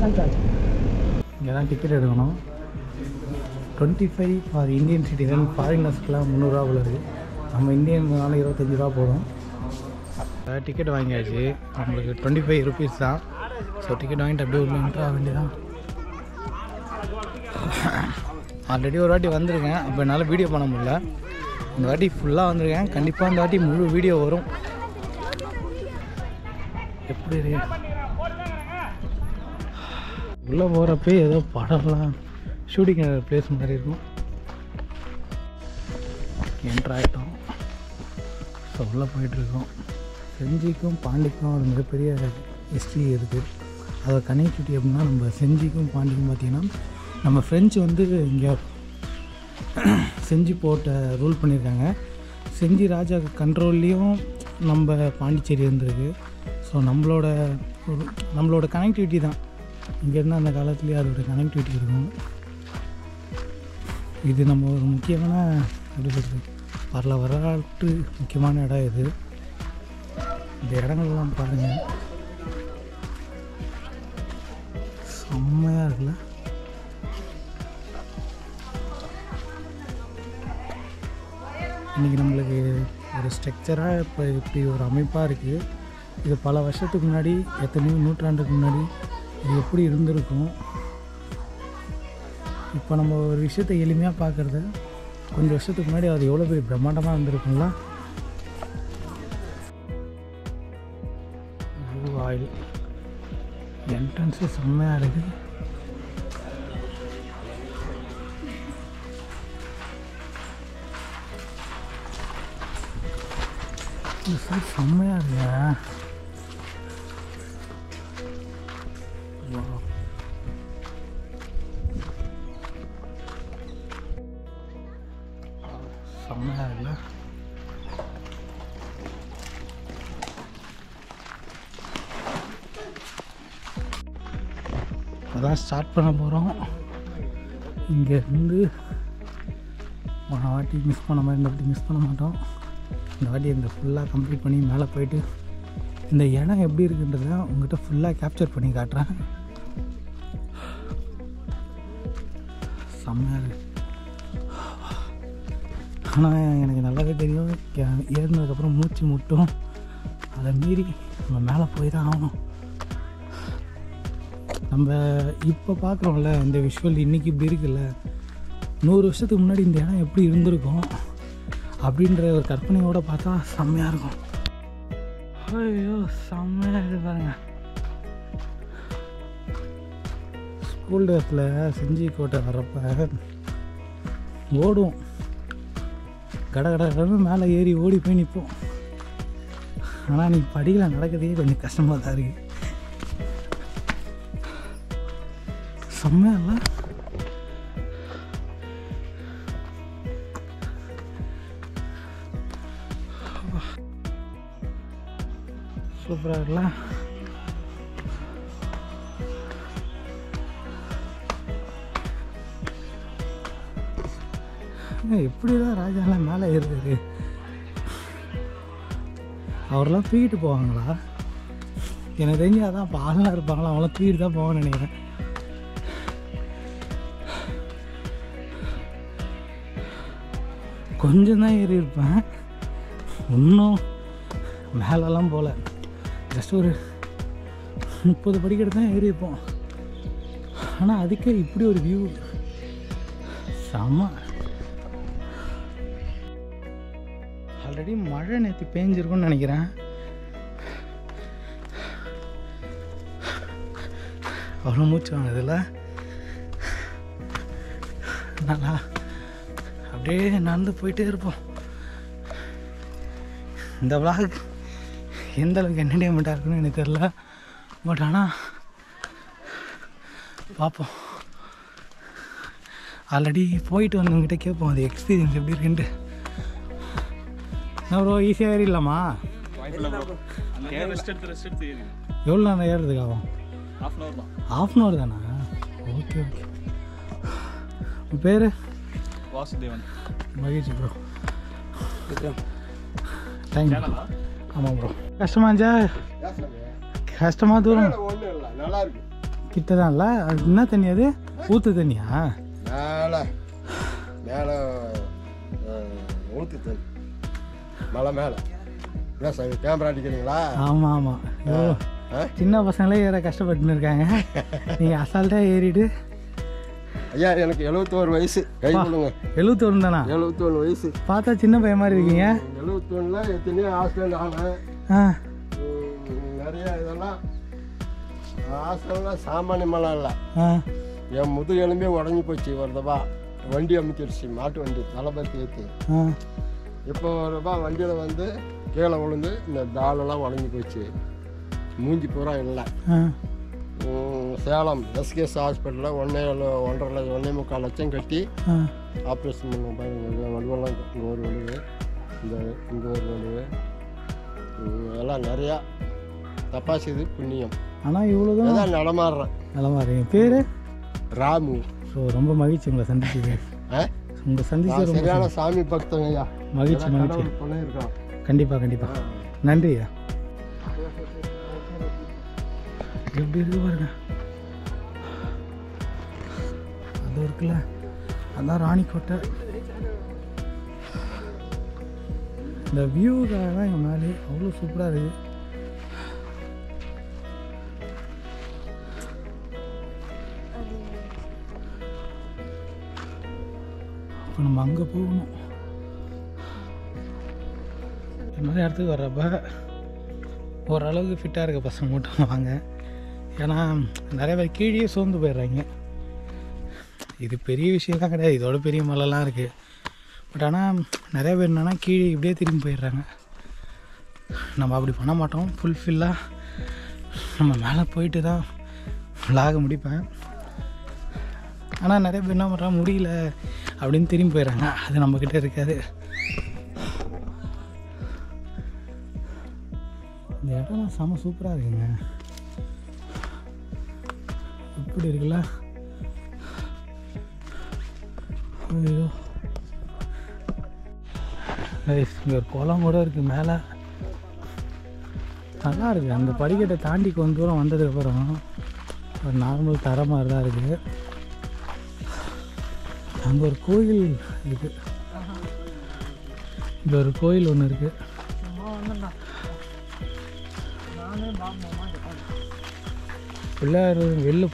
இங்கே தான் டிக்கெட் எடுக்கணும். 25 ஃபார் இந்தியன் சிட்டிசன், ஃபாரினர்ஸ்க்குலாம் 300 உள்ளது. நம்ம இந்தியன்னால 25 ரூபா போதும். டிக்கெட் வாங்கியாச்சு. நம்மளுக்கு 25 ருபீஸ் தான். ஸோ டிக்கெட் வாங்கிட்டு அப்படியே உள்ள என்ட்ரு ஆக வேண்டியதான். ஆல்ரெடி ஒரு வாட்டி வந்திருக்கேன், அப்போ என்னால் வீடியோ பண்ண முடியல. இந்த வாட்டி ஃபுல்லாக வந்திருக்கேன். கண்டிப்பாக இந்த வாட்டி முழு வீடியோ வரும். எப்படி உள்ளே போகிறப்பே ஏதோ படம்லாம் ஷூட்டிங் பிளேஸ் மாதிரி இருக்கும். என்ட்ரு ஆகிட்டோம். ஸோ உள்ளே போயிட்டுருக்கோம். செஞ்சிக்கும் பாண்டிக்கும் ஒரு மிகப்பெரிய ஹிஸ்ட்ரி இருக்குது. அதை கனெக்டிவிட்டி அப்படின்னா நம்ம செஞ்சிக்கும் பாண்டிக்கும் பார்த்திங்கன்னா நம்ம ஃப்ரெஞ்சு வந்து இங்கே செஞ்சி போட்ட ரூல் பண்ணியிருக்காங்க. செஞ்சி ராஜா கண்ட்ரோல்லையும் நம்ம பாண்டிச்சேரி இருந்திருக்கு. ஸோ நம்மளோட கனெக்டிவிட்டி தான் இங்கேருந்து அந்த காலத்துலேயே அதோட கனெக்டிவிட்டி இருக்கும். இது நம்ம ஒரு முக்கியமான எப்படி சொல்கிறது வரலாற்று முக்கியமான இடம் இது. இந்த இடங்கள்லாம் பாருங்கள், செம்மையாக இருக்குல்ல. இன்றைக்கி நம்மளுக்கு ஒரு ஸ்ட்ரக்சராக இப்போ இப்படி ஒரு அமைப்பாக இருக்குது. இது பல வருஷத்துக்கு முன்னாடி, எத்தனையோ நூற்றாண்டுக்கு முன்னாடி இது எப்படி இருந்திருக்கும். இப்போ நம்ம ஒரு விஷயத்தை எளிமையாக பார்க்குறது, கொஞ்சம் வருஷத்துக்கு முன்னாடி அது எவ்வளோ பெரிய பிரம்மாண்டமாக இருந்திருக்குங்களா. ஆயில் என்ட்ரன்ஸு செம்மையாக இருக்குது. இந்த சைட் செம்மையாக இருக்குங்க. செம்மையாக இருக்குல்ல. அதான் ஸ்டார்ட் பண்ண போகிறோம். இங்கேருந்து போன வாட்டி மிஸ் பண்ண மாதிரி இந்த வாட்டி மிஸ் பண்ண மாட்டோம். இந்த வாட்டி இந்த ஃபுல்லாக கம்ப்ளீட் பண்ணி மேலே போயிட்டு இந்த இடம் எப்படி இருக்குன்றத உங்கள்கிட்ட ஃபுல்லாக கேப்சர் பண்ணி காட்டுறேன். செம்மையாக இருக்குது. ஆனால் எனக்கு நல்லாவே தெரியும், ஏறினதுக்கப்புறம் மூச்சு முட்டும். அதை மீறி நம்ம மேலே போய் தான் ஆகணும். நம்ம இப்போ பார்க்குறோம்ல இந்த விஷுவல் இன்றைக்கி இப்படி இருக்குல்ல, 100 வருஷத்துக்கு முன்னாடி இந்த இடம் எப்படி இருந்திருக்கும் அப்படின்ற ஒரு கற்பனையோடு பார்த்தா செம்மையாக இருக்கும். ஐயோ செம்மையாக இருக்குது பாருங்க. ஸ்கூல் டேஸில் செஞ்சி கோட்டை வர்றப்ப ஓடுவோம், கடை மேலே ஏறி ஓடி போய் நிற்போம். ஆனால் நீ படியில் நடக்கிறதே கொஞ்சம் கஷ்டமாக தான் இருக்குது. செம்மையாக இல்லை? சூப்பராக இருக்குல்ல. எப்படி தான் ராஜாலாம் மேலே ஏறுது? அவரெல்லாம் தூக்கிட்டு போவாங்களா? எனக்கு தெரிஞ்சு அதான் இப்போ ஆள்லாம் இருப்பாங்களா, அவங்களாம் தூக்கிட்டு தான் போவான்னு நினைக்கிறேன். கொஞ்சம் தான் ஏறி இருப்பேன், இன்னும் மேலெல்லாம் போகல. ஜஸ்ட் ஒரு 30 படிக்கட்டு தான் ஏறி இருப்போம். ஆனால் அதுக்கே இப்படி ஒரு வியூ செம்ம. ஆல்ரெடி மழை நேற்று பேஞ்சிருக்குன்னு நினைக்கிறேன். அவ்வளோ மூச்சு வாங்குதில்ல. நல்லா அப்படியே நடந்து போயிட்டே இருப்போம். இந்த விளாக் எந்த அளவுக்கு என்டர்டெயின்மெண்ட்டாக இருக்குன்னு எனக்கு தெரில. பட் ஆனால் பார்ப்போம். ஆல்ரெடி போயிட்டு வந்தவங்ககிட்ட கேட்போம் அது எக்ஸ்பீரியன்ஸ் எப்படி இருக்குன்ட்டு. என்ன ப்ரோ ஈஸியாக ஏறிடலாமா? எவ்வளோ நேரம் ஏறுறதுக்கு ஆகும்? half an hour தானா? Okay okay. உன் பேர்? வாசுதேவன். மகிழ்ச்சி ப்ரோ. தேங்க்யூ. ஆமாம் ப்ரோ. கஷ்டமா இருந்துச்சா? கஷ்டமாக தூரம் கிட்ட தான் இல்லை. அது என்ன தண்ணி? அது ஊற்று தண்ணியா? மேலே மேலே ஊற்று தண்ணி மலை மேலே. என்ன சார் கேமரா அடிக்கிறீங்களா? ஆமாம் ஆமாம். சின்ன பசங்களே ஏற கஷ்டப்பட்டுன்னு இருக்காங்க, நீங்கள் அசால்ட்டாக ஏறிட்டு. ஐயா எனக்கு 71 வயசு. கை கொடுங்க. 71 தானா? 71 வயசு. பார்த்தா சின்ன பையன் மாதிரி இருக்கீங்க. 71ல் எத்தனையோ ஹாஸ்டல் ஆனேன். நிறைய இதெல்லாம் ஹாஸ்டல்லாம் சாமானியமெல்லாம் இல்லை. என் முதுகு எலும்பே உடஞ்சி போச்சு. ஒரு தபா வண்டி அமைச்சிருச்சு, மாட்டு வண்டி தலைபத்தி ஏற்றி. இப்போ ஒரு ரூபா வண்டியில் வந்து கீழே விழுந்து இந்த தாளெல்லாம் உடஞ்சி போச்சு. மூஞ்சி பூரா இல்லை. சேலம் எஸ்கேஎஸ் ஹாஸ்பிட்டலில் 1.5 லட்சம் கட்டி ஆப்ரேஷன் பண்ணுவோம். வலுவெல்லாம் இங்கே ஒரு வலுவு, இங்கே ஒரு வலுவு, எல்லாம் நிறையா தப்பாசிது புண்ணியம். ஆனால் இவ்வளோதான் நடமாடுறீங்க. பேர் ராமு. ஸோ ரொம்ப மகிழ்ச்சி உங்களை சந்திச்சது. உங்களை சந்திச்சு சரியான சாமி பக்தங்க ஐயா. மகிழ்ச்சி மகிழ்ச்சி. பண்ணியிருக்கோம். கண்டிப்பாக கண்டிப்பாக. நன்றி ஐயா. எப்படி இருக்கு பாருங்க. அது இருக்குல்ல, அதான் ராணிக்கோட்டை. இந்த வியூக்காக தான் எங்கள் மேலே அவ்வளோ சூப்பராக இருக்குது. இப்போ நம்ம அங்கே போகணும். இந்த மாதிரி இடத்துக்கு வர்றப்ப ஓரளவுக்கு ஃபிட்டாக இருக்க பசங்க மட்டும் வாங்க. ஏன்னா நிறைய பேர் கீழே சோர்ந்து போயிடுறாங்க. இது பெரிய விஷயம்லாம் கிடையாது, இதோட பெரிய மலைலாம் இருக்குது. பட் ஆனால் நிறைய பேர் என்னென்னா கீழே இப்படியே திரும்பி போயிடுறாங்க. நம்ம அப்படி பண்ண மாட்டோம். ஃபுல்ஃபில்லாக நம்ம மேலே போயிட்டு தான் விலாக முடிப்பேன். ஆனால் நிறைய பேர் என்ன பண்ணுறா, முடியல அப்படின்னு திரும்பி போயிடுறாங்க. அது நம்மக்கிட்ட இருக்காது. இந்த இடம்லாம் செம சூப்பராக இருக்குங்க. இப்படி இருக்குல்ல. ஐயோ, இங்கே ஒரு குளம் கூட இருக்குது மேலே. நல்லா இருக்குது. அந்த படிக்கட்டை தாண்டி கொஞ்சம் தூரம் வந்ததுக்கப்புறம் ஒரு நார்மல் தர மாதிரி தான் இருக்குது. அங்கே ஒரு கோயில் இருக்குது. இங்கே ஒரு கோயில் ஒன்று இருக்குது. பிள்ளையார்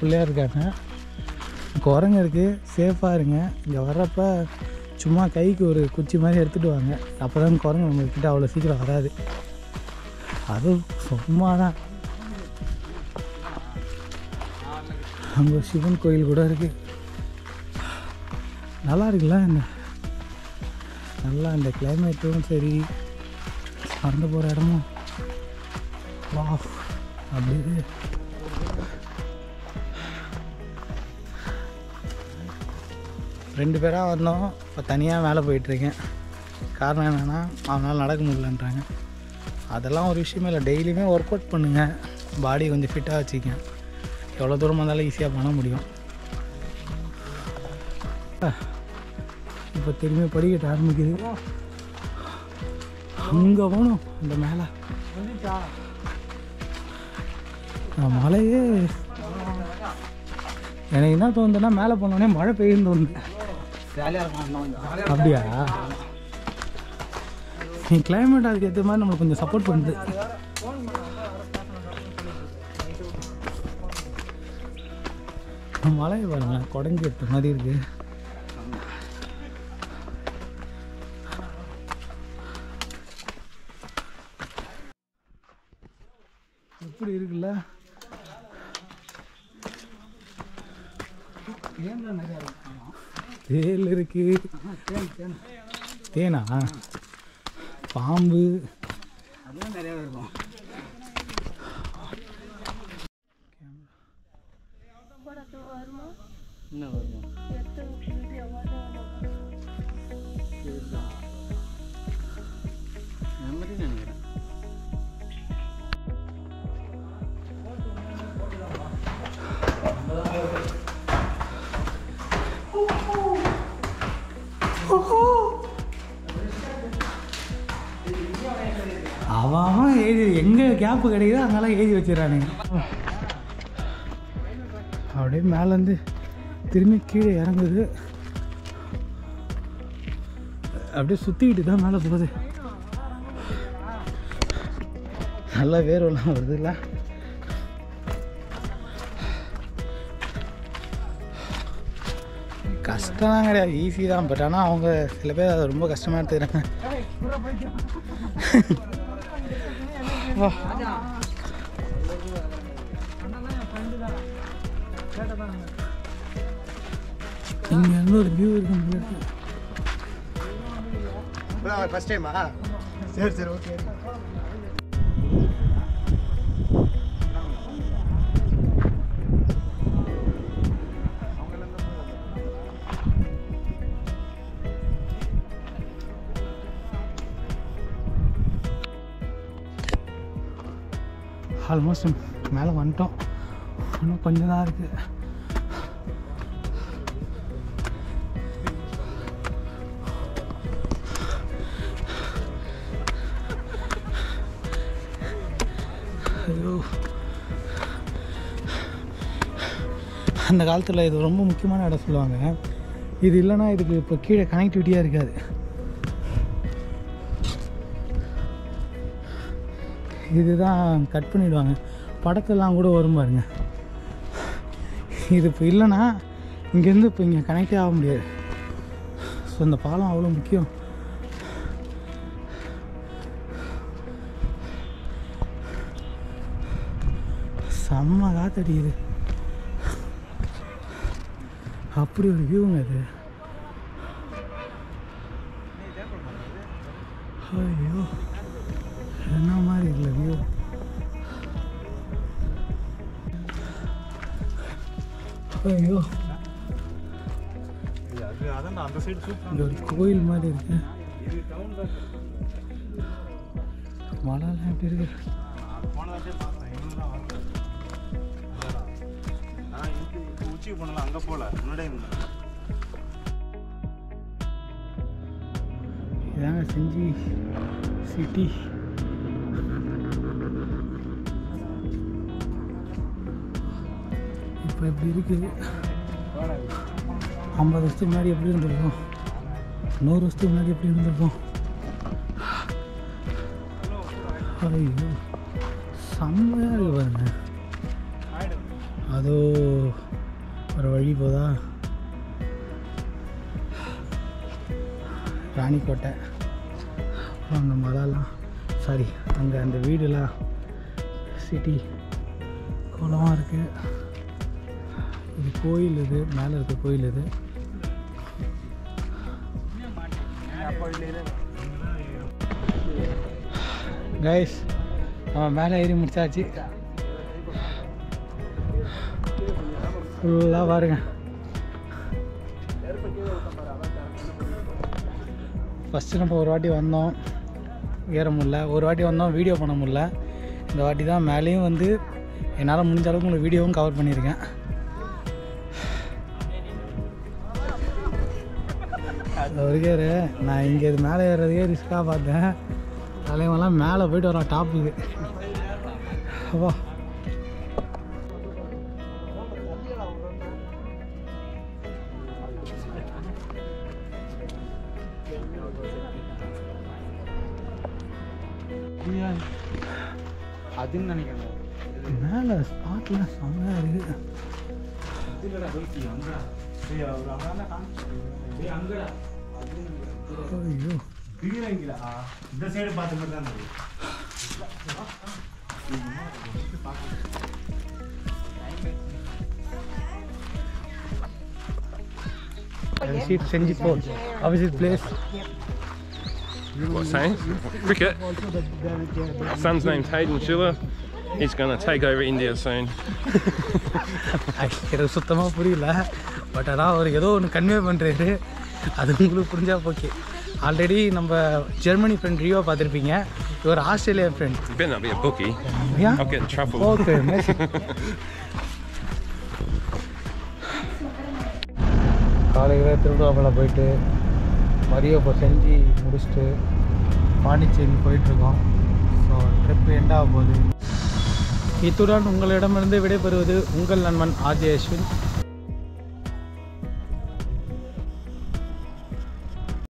பிள்ளையார் இருக்காங்க. குரங்கு இருக்குது. சேஃபாக இருங்க. இங்கே வர்றப்ப சும்மா கைக்கு ஒரு குச்சி மாதிரி எடுத்துகிட்டு வாங்க. அப்போ தான் குரங்கு நம்மக்கிட்ட அவ்வளோ சீக்கிரம் வராது. அதுவும் சும்மா தான். அங்கே ஒரு சிவன் கோயில் கூட இருக்குது. நல்லா இருக்குல்ல. நல்லா இந்த கிளைமேட்டும் சரி, பறந்து போகிற இடமும் வா அப்படி. ரெண்டு பேராக வந்தோம். இப்போ தனியாக மேலே போயிட்டுருக்கேன். காரணம் என்னென்னா அவனால் நடக்க முடியலன்றாங்க. அதெல்லாம் ஒரு விஷயமே இல்லை. டெய்லியுமே ஒர்க் அவுட் பண்ணுங்கள். பாடி கொஞ்சம் ஃபிட்டாக வச்சுக்கேன். எவ்வளோ தூரமாக இருந்தாலும் ஈஸியாக பண்ண முடியும். இப்போ திரும்பி படிக்கட்ட ஆரம்பிக்குது. அங்கே போகணும். அந்த மேலே மழையே எனக்கு என்ன தோணுதுன்னா, மேலே போனோடனே மழை பெய்யுன்னு தோணுது. அப்படியா? நீ கிளைமேட் அதுக்கு ஏற்ற மாதிரி நம்மளுக்கு கொஞ்சம் சப்போர்ட் பண்ணுது. மழையை பாருங்க, குடஞ்சி எடுத்த மாதிரி இருக்கு. எப்படி இருக்குல்ல. தேல் இருக்கு. தேனா? பாம்பு அதெல்லாம் நிறையா இருக்கும். நினைக்கிறேன். அவன் எழுதி எங்கே கேப்பு கிடைக்குதோ அதனால எழுதி வச்சிடறானுங்க. அப்படியே மேலேருந்து திரும்பி கீழே இறங்குது. அப்படியே சுற்றிக்கிட்டு தான் மேலே போகுது. நல்லா வேர்வெல்லாம் வருது இல்லை? கஷ்டம்லாம் கிடையாது, ஈஸி தான். பட் ஆனால் அவங்க சில பேர் அதை ரொம்ப கஷ்டமாக எடுத்துக்கிறாங்க. வா இங்கே இருந்து ஒரு வியூ இருக்கு. ஃபர்ஸ்ட் டைமா? சரி சரி ஓகே. ஆல்மோஸ்ட் மேலே வந்துட்டோம். இன்னும் கொஞ்சம் தான் இருக்குது. ஐயோ, அந்த காலத்தில் இது ரொம்ப முக்கியமான இடம் சொல்லுவாங்க. இது இல்லைன்னா இதுக்கு இப்போ கீழே கனெக்டிவிட்டியாக இருக்காது. இதுதான் கட் பண்ணிவிடுவாங்க. படத்தெல்லாம் கூட வரும் பாருங்க. இது இப்போ இல்லைன்னா இங்கேருந்து இப்போ இங்கே கனெக்டே ஆக முடியாது. ஸோ இந்த பாலம் அவ்வளோ முக்கியம். செம்ம காத்தடிக்குது. அப்படி ஒரு வியூங்க அது. ஐயோ, என்ன மாதிரி இல்லை வியூ. ஐயோ, இந்த ஒரு கோயில் மாதிரி இருக்கு. மழைலாம் எப்படி இருக்கு? இதாங்க செஞ்சி சிட்டி. இப்போ எப்படி இருக்குது? 50 வருஷத்துக்கு முன்னாடி எப்படி இருந்திருக்கும்? 100 வருஷத்துக்கு முன்னாடி எப்படி இருந்திருக்கும்? ஐயோ, செம்மையாக இருக்கு பாருங்க. அதோ ஒரு வழி போதா, ராணிக்கோட்டை. அப்புறம் அந்த மலைலாம், சாரி அங்கே அந்த வீடுலாம் சிட்டி கோலமாக இருக்குது. இது கோயில், இது மேலே இருக்க கோயில். இது கைஸ், நம்ம மேலே ஏறி முடிச்சாச்சு. ஃபுல்லாக பாருங்க. ஃபஸ்ட்டு நம்ம ஒரு வாட்டி வந்தோம், ஏற முடியல. ஒரு வாட்டி வந்தோம், வீடியோ பண்ண முடியல. இந்த வாட்டி தான் மேலேயும் வந்து என்னால் முடிஞ்ச அளவுக்கு உங்களுக்கு வீடியோவும் கவர் பண்ணியிருக்கேன். வருகாரு, நான் இங்கே இது மேலே ஏறுறதுக்கே ரிஸ்க்காக பார்த்தேன். தலைவெல்லாம் மேலே போய்ட்டு வரான் டாப்புக்கு. அப்பா, அதுன்னு நினைக்கிறேன். மேலே ஸ்பாட்லாம் செம்மையாக இருக்குது. ஐயோ, இந்த சைடு பார்த்த மாதிரி தான் இருந்தது. visit Senji Port. How is this place? What's saying? Cricket. Son's name's Hayden Schiller. He's going to take over India soon. எனக்கு சுத்தமாக புரியல. பட் ஆனால் அவர் ஏதோ ஒன்று கன்வே பண்ணுறாரு. அது உங்களுக்கு புரிஞ்சா ஓகே. ஆல்ரெடி நம்ம ஜெர்மனி ஃப்ரெண்ட் ரியோ பார்த்துருப்பீங்க. இவர் Australia friend. You better not be a bookie. Yeah? I'll get in trouble. Okay. காலையில் திருவண்ணாமலை போயிட்டு மதியம் இப்போ செஞ்சு முடிச்சுட்டு பாண்டிச்சேரி போயிட்டுருக்கோம். ஸோ ட்ரிப் எண்ட் ஆக போகுது. இத்துடன் உங்களிடமிருந்து விடைபெறுவது உங்கள் நண்பன் ஆர்ஜே அஸ்வின்.